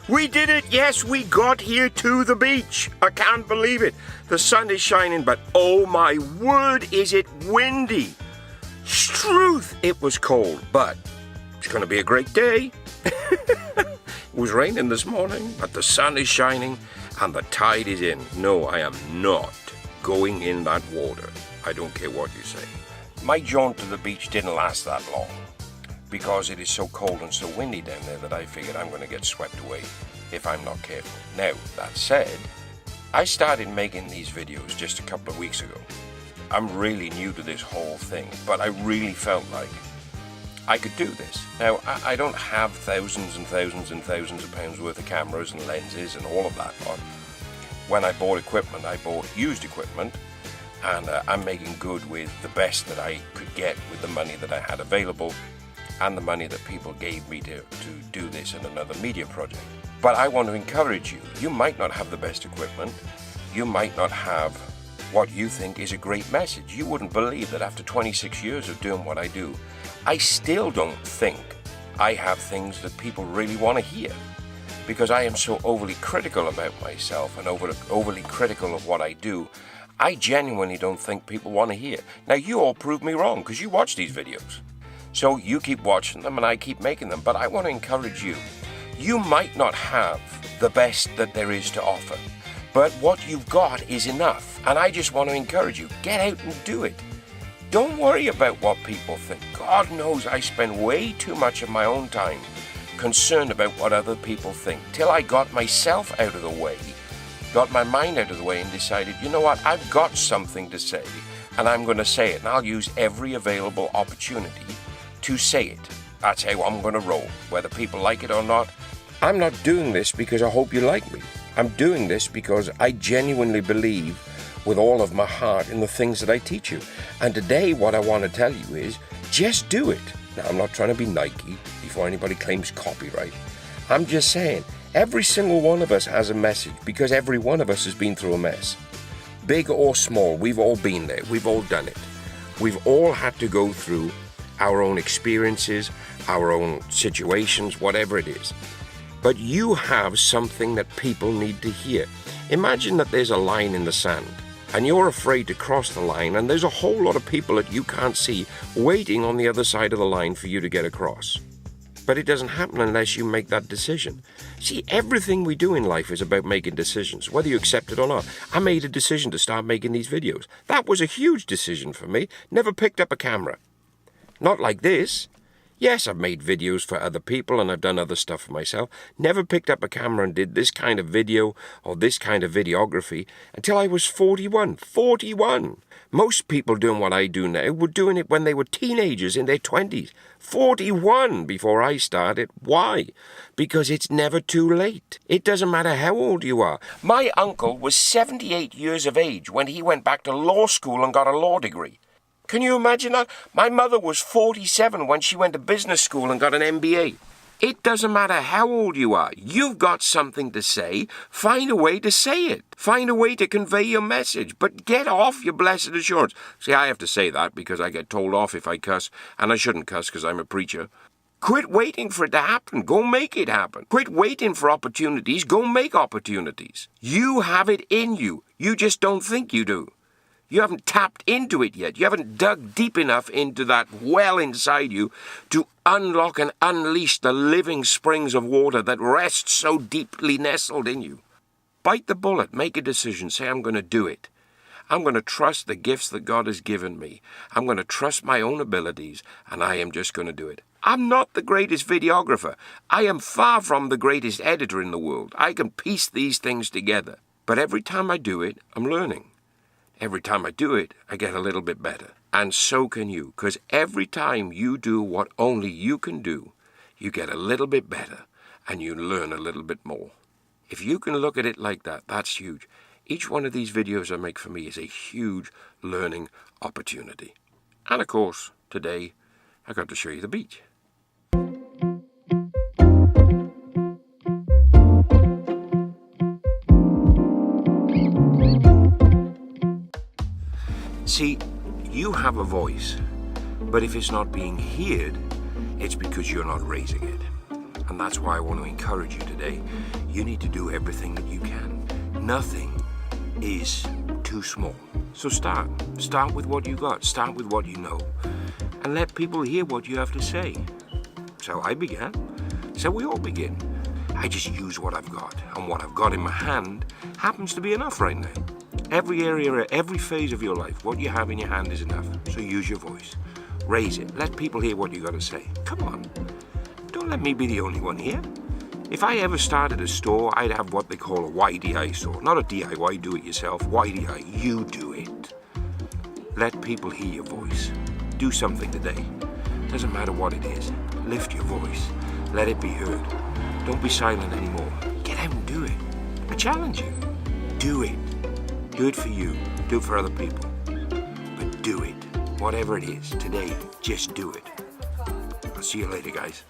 We did it! Yes, we got here to the beach. I can't believe it. The sun is shining, but oh my word, is it windy. Struth, it was cold, but it's going to be a great day. It was raining this morning, but the sun is shining and the tide is in. No, I am not going in that water. I don't care what you say. My jaunt to the beach didn't last that long, because it is so cold and so windy down there that I figured I'm going to get swept away if I'm not careful. Now, that said, I started making these videos just a couple of weeks ago. I'm really new to this whole thing, but I really felt like I could do this. Now, I don't have thousands and thousands and thousands of pounds worth of cameras and lenses and all of that lot. When I bought equipment, I bought used equipment, and I'm making good with the best that I could get with the money that I had available and the money that people gave me to do this in another media project. But I want to encourage you. You might not have the best equipment. You might not have what you think is a great message. You wouldn't believe that after 26 years of doing what I do, I still don't think I have things that people really want to hear, because I am so overly critical about myself and overly critical of what I do. I genuinely don't think people want to hear. Now, you all prove me wrong, because you watch these videos. So you keep watching them and I keep making them. But I want to encourage you. You might not have the best that there is to offer, but what you've got is enough. And I just want to encourage you, get out and do it. Don't worry about what people think. God knows I spend way too much of my own time concerned about what other people think, till I got myself out of the way, got my mind out of the way and decided, you know what, I've got something to say and I'm going to say it, and I'll use every available opportunity to say it. That's how I'm going to roll, whether people like it or not. I'm not doing this because I hope you like me. I'm doing this because I genuinely believe with all of my heart in the things that I teach you. And today what I want to tell you is, just do it. Now, I'm not trying to be Nike before anybody claims copyright. I'm just saying, every single one of us has a message, because every one of us has been through a mess. Big or small, we've all been there. We've all done it. We've all had to go through our own experiences, our own situations, whatever it is. But you have something that people need to hear. Imagine that there's a line in the sand, and you're afraid to cross the line, and there's a whole lot of people that you can't see waiting on the other side of the line for you to get across. But it doesn't happen unless you make that decision. See, everything we do in life is about making decisions, whether you accept it or not. I made a decision to start making these videos. That was a huge decision for me. Never picked up a camera. Not like this. Yes, I've made videos for other people and I've done other stuff for myself. Never picked up a camera and did this kind of video or this kind of videography until I was 41. 41! Most people doing what I do now were doing it when they were teenagers in their 20s. 41 before I started. Why? Because it's never too late. It doesn't matter how old you are. My uncle was 78 years of age when he went back to law school and got a law degree. Can you imagine that? My mother was 47 when she went to business school and got an MBA. It doesn't matter how old you are. You've got something to say. Find a way to say it. Find a way to convey your message. But get off your blessed assurance. See, I have to say that because I get told off if I cuss, and I shouldn't cuss because I'm a preacher. Quit waiting for it to happen. Go make it happen. Quit waiting for opportunities. Go make opportunities. You have it in you. You just don't think you do. You haven't tapped into it yet. You haven't dug deep enough into that well inside you to unlock and unleash the living springs of water that rests so deeply nestled in you. Bite the bullet. Make a decision. Say, I'm going to do it. I'm going to trust the gifts that God has given me. I'm going to trust my own abilities, and I am just going to do it. I'm not the greatest videographer. I am far from the greatest editor in the world. I can piece these things together. But every time I do it, I'm learning. Every time I do it, I get a little bit better. And so can you, because every time you do what only you can do, you get a little bit better and you learn a little bit more. If you can look at it like that, that's huge. Each one of these videos I make for me is a huge learning opportunity. And of course, today, I got to show you the beach. See, you have a voice, but if it's not being heard, it's because you're not raising it. And that's why I want to encourage you today. You need to do everything that you can. Nothing is too small. So start. Start with what you got. Start with what you know. And let people hear what you have to say. So I began. So we all begin. I just use what I've got. And what I've got in my hand happens to be enough right now. Every area, every phase of your life, what you have in your hand is enough. So use your voice. Raise it. Let people hear what you got to say. Come on. Don't let me be the only one here. If I ever started a store, I'd have what they call a YDI store. Not a DIY, do-it-yourself. YDI, you do it. Let people hear your voice. Do something today. Doesn't matter what it is. Lift your voice. Let it be heard. Don't be silent anymore. Get out and do it. I challenge you. Do it. Do it for you. Do it for other people. But do it. Whatever it is, today, just do it. I'll see you later, guys.